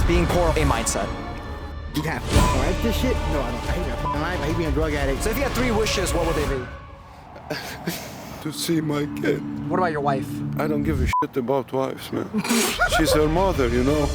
being poor a mindset? You got life this shit? No, I don't. I hate that life. I hate being a drug addict. So if you had 3 wishes, what would they be? To see my kid. What about your wife? I don't give a shit about wives, man. She's her mother, you know.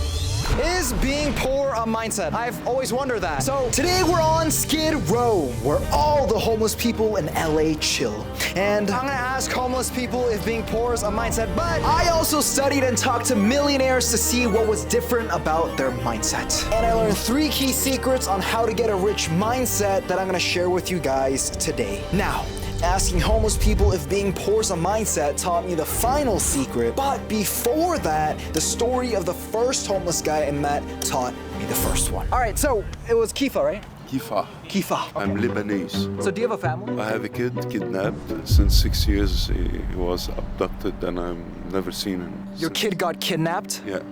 Is being poor a mindset? I've always wondered that. So today we're on Skid Row, where all the homeless people in LA chill. And I'm gonna ask homeless people if being poor is a mindset, but I also studied and talked to millionaires to see what was different about their mindset. And I learned 3 key secrets on how to get a rich mindset that I'm gonna share with you guys today. Now, asking homeless people if being poor is a mindset taught me the final secret, but before that, the story of the first homeless guy I met taught me the first one. All right, so it was Kifa, right? Kifa. Kifa. I'm Lebanese. So do you have a family? I have a kid kidnapped. Since 6 years, he was abducted and I've never seen him. Your kid got kidnapped? Yeah.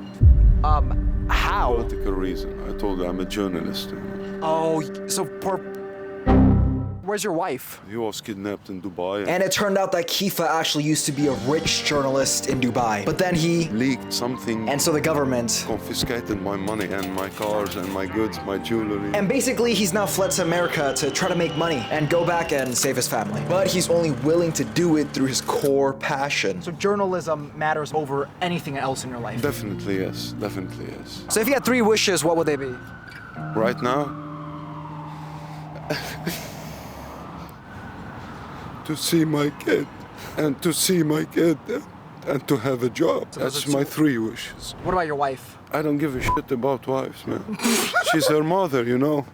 How? Political reason. I told her I'm a journalist. Oh, so where's your wife? He was kidnapped in Dubai. And it turned out that Kifa actually used to be a rich journalist in Dubai. But then he leaked something. And so the government Confiscated my money and my cars and my goods, my jewelry. And basically he's now fled to America to try to make money and go back and save his family. But he's only willing to do it through his core passion. So journalism matters over anything else in your life? Definitely yes. Definitely yes. So if you had 3 wishes, what would they be? Right now? To see my kid, and to see my kid, and to have a job. So that's my 3 wishes. What about your wife? I don't give a shit about wives, man. She's her mother, you know?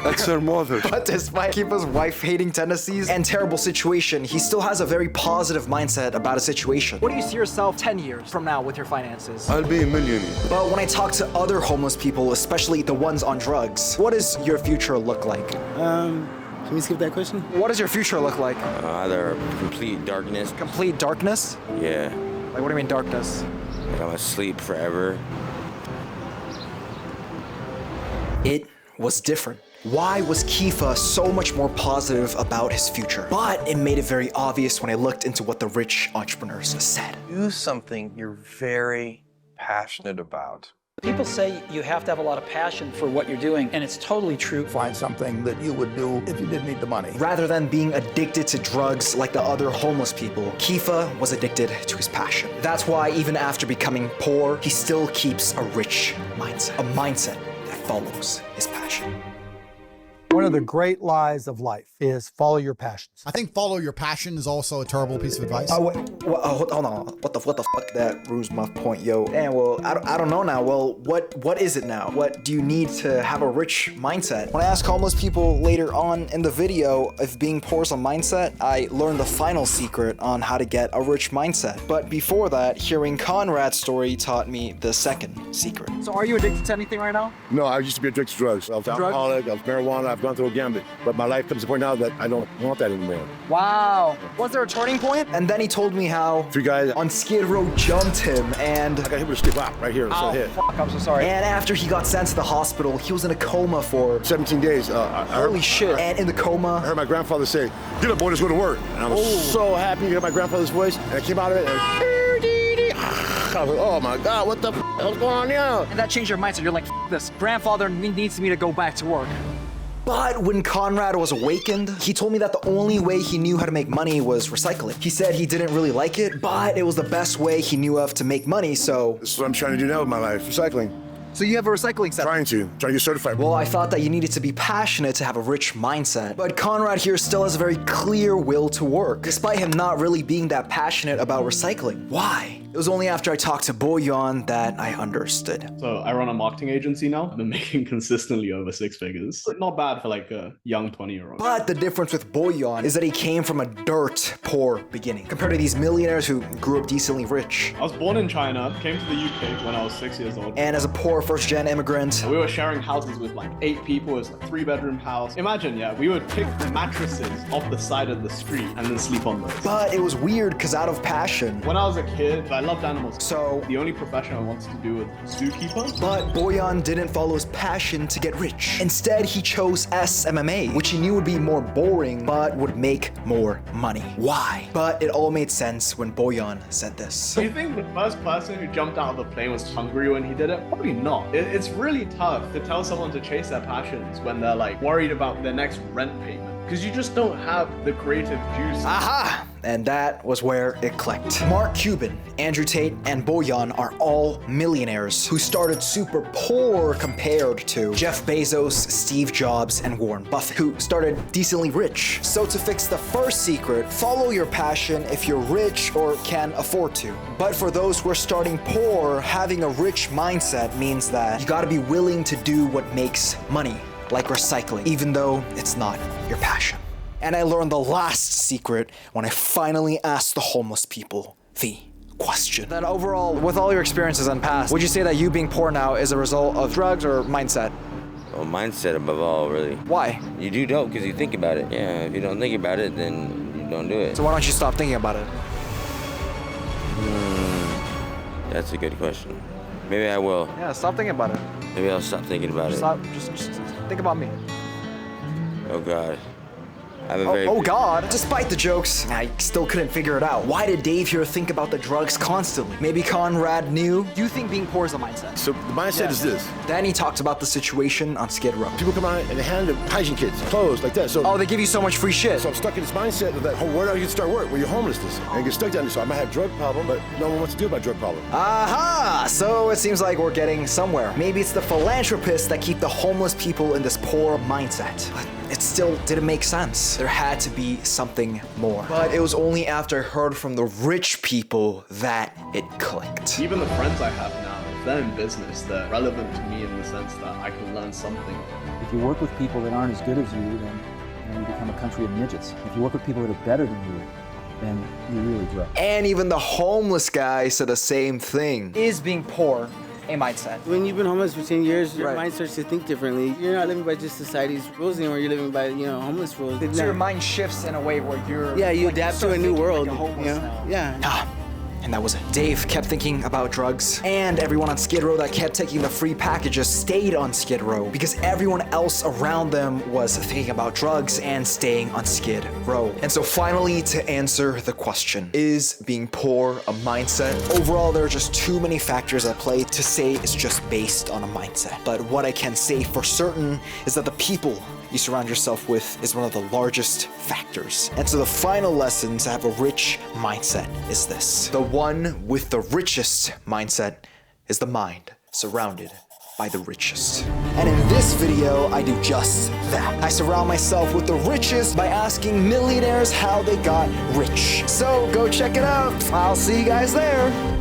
That's her mother. But despite Kifa's wife-hating tendencies and terrible situation, he still has a very positive mindset about a situation. What do you see yourself 10 years from now with your finances? I'll be a millionaire. But when I talk to other homeless people, especially the ones on drugs, what does your future look like? Can we skip that question? What does your future look like? Either complete darkness. Complete darkness? Yeah. Like, what do you mean darkness? Like I'm asleep forever. It was different. Why was Kifa so much more positive about his future? But it made it very obvious when I looked into what the rich entrepreneurs said. Do something you're very passionate about. People say you have to have a lot of passion for what you're doing, and it's totally true. Find something that you would do if you didn't need the money. Rather than being addicted to drugs like the other homeless people, Kifa was addicted to his passion. That's why even after becoming poor, he still keeps a rich mindset. A mindset that follows his passion. One of the great lies of life is follow your passions. I think follow your passion is also a terrible piece of advice. Oh, wait, hold on. What the fuck? That proves my point, yo. Damn, well, I don't know now. Well, what is it now? What do you need to have a rich mindset? When I ask homeless people later on in the video if being poor is a mindset, I learned the final secret on how to get a rich mindset. But before that, hearing Conrad's story taught me the second secret. So are you addicted to anything right now? No, I used to be addicted to drugs. I was alcoholic, I was marijuana, I've gone through a gambit. But my life comes to a point now that I don't want that anymore. Wow. Was there a turning point? And then he told me how 3 guys on Skid Row jumped him and I got hit with a stick, wow, right here. oh, hit. fuck, I'm so sorry. And after he got sent to the hospital, he was in a coma for 17 days. Holy shit. And in the coma, I heard my grandfather say, "Get up, boy, let's go to work." And I was so happy to hear my grandfather's voice. And I came out of it and I was like, oh my God, what the hell's going on here? And that changed your mindset. You're like, this. Grandfather needs me to go back to work. But when Conrad was awakened, he told me that the only way he knew how to make money was recycling. He said he didn't really like it, but it was the best way he knew of to make money, so... This is what I'm trying to do now with my life, recycling. So you have a recycling center? Trying to get certified. Well, I thought that you needed to be passionate to have a rich mindset. But Conrad here still has a very clear will to work, despite him not really being that passionate about recycling. Why? It was only after I talked to Boyan that I understood. So I run a marketing agency now. I've been making consistently over 6 figures. Not bad for like a young 20-year-old. But the difference with Boyan is that he came from a dirt poor beginning, compared to these millionaires who grew up decently rich. I was born in China, came to the UK when I was 6 years old. And as a poor first-gen immigrant, we were sharing houses with like 8 people. It was like a 3-bedroom house. Imagine, yeah, we would pick mattresses off the side of the street and then sleep on those. But it was weird because out of passion. When I was a kid, I loved animals. So, The only profession I wanted to do was zookeeper. but Boyan didn't follow his passion to get rich. Instead, he chose SMMA, which he knew would be more boring, but would make more money. Why? But it all made sense when Boyan said this. Do you think the first person who jumped out of the plane was hungry when he did it? Probably not. It's really tough to tell someone to chase their passions when they're like worried about their next rent payment. Because you just don't have the creative juice. Aha! And that was where it clicked. Mark Cuban, Andrew Tate, and Boyan are all millionaires who started super poor compared to Jeff Bezos, Steve Jobs, and Warren Buffett, who started decently rich. So to fix the first secret, follow your passion if you're rich or can afford to. But for those who are starting poor, having a rich mindset means that you gotta be willing to do what makes money, like recycling, even though it's not your passion. And I learned the last secret when I finally asked the homeless people the question. Then overall, with all your experiences in the past, would you say that you being poor now is a result of drugs or mindset? Well, mindset above all, really. Why? You do dope because you think about it. Yeah, if you don't think about it, then you don't do it. So why don't you stop thinking about it? That's a good question. Maybe I will. Yeah, stop thinking about it. Maybe I'll stop thinking about it. Stop, just think about me. Oh, God. I have a very Oh God. Despite the jokes, I still couldn't figure it out. Why did Dave here think about the drugs constantly? Maybe Conrad knew? Do you think being poor is a mindset? So the mindset is this. Then he talked about the situation on Skid Row. People come out and they hand them hygiene kits, clothes, like that. So, Oh, they give you so much free shit. so I'm stuck in this mindset of that, oh, where do I get to start work? Well, you're homelessness. And I get stuck down there. So I might have drug problem, but no one wants to deal with my drug problem. Aha! So it seems like we're getting somewhere. Maybe it's the philanthropists that keep the homeless people in this poor mindset. But it still didn't make sense. There had to be something more. But it was only after I heard from the rich people that it clicked. Even the friends I have now, if they're in business, they're relevant to me in the sense that I can learn something. If you work with people that aren't as good as you, then you become a country of midgets. If you work with people that are better than you, then you really grow. And even the homeless guy said the same thing. Is being poor a mindset? When you've been homeless for 10 years, your Right. mind starts to think differently. You're not living by just society's rules anymore. You're living by, homeless rules. So your mind shifts in a way where you're... Yeah, you like, adapt start to a new thinking world. like a homeless now. Yeah. And that was it. Dave kept thinking about drugs, and everyone on Skid Row that kept taking the free packages stayed on Skid Row because everyone else around them was thinking about drugs and staying on Skid Row. And so finally, to answer the question, is being poor a mindset? Overall, there are just too many factors at play to say it's just based on a mindset. But what I can say for certain is that the people you surround yourself with is one of the largest factors. And so the final lesson to have a rich mindset is this. The one with the richest mindset is the mind surrounded by the richest. And in this video, I do just that. I surround myself with the richest by asking millionaires how they got rich. So go check it out. I'll see you guys there.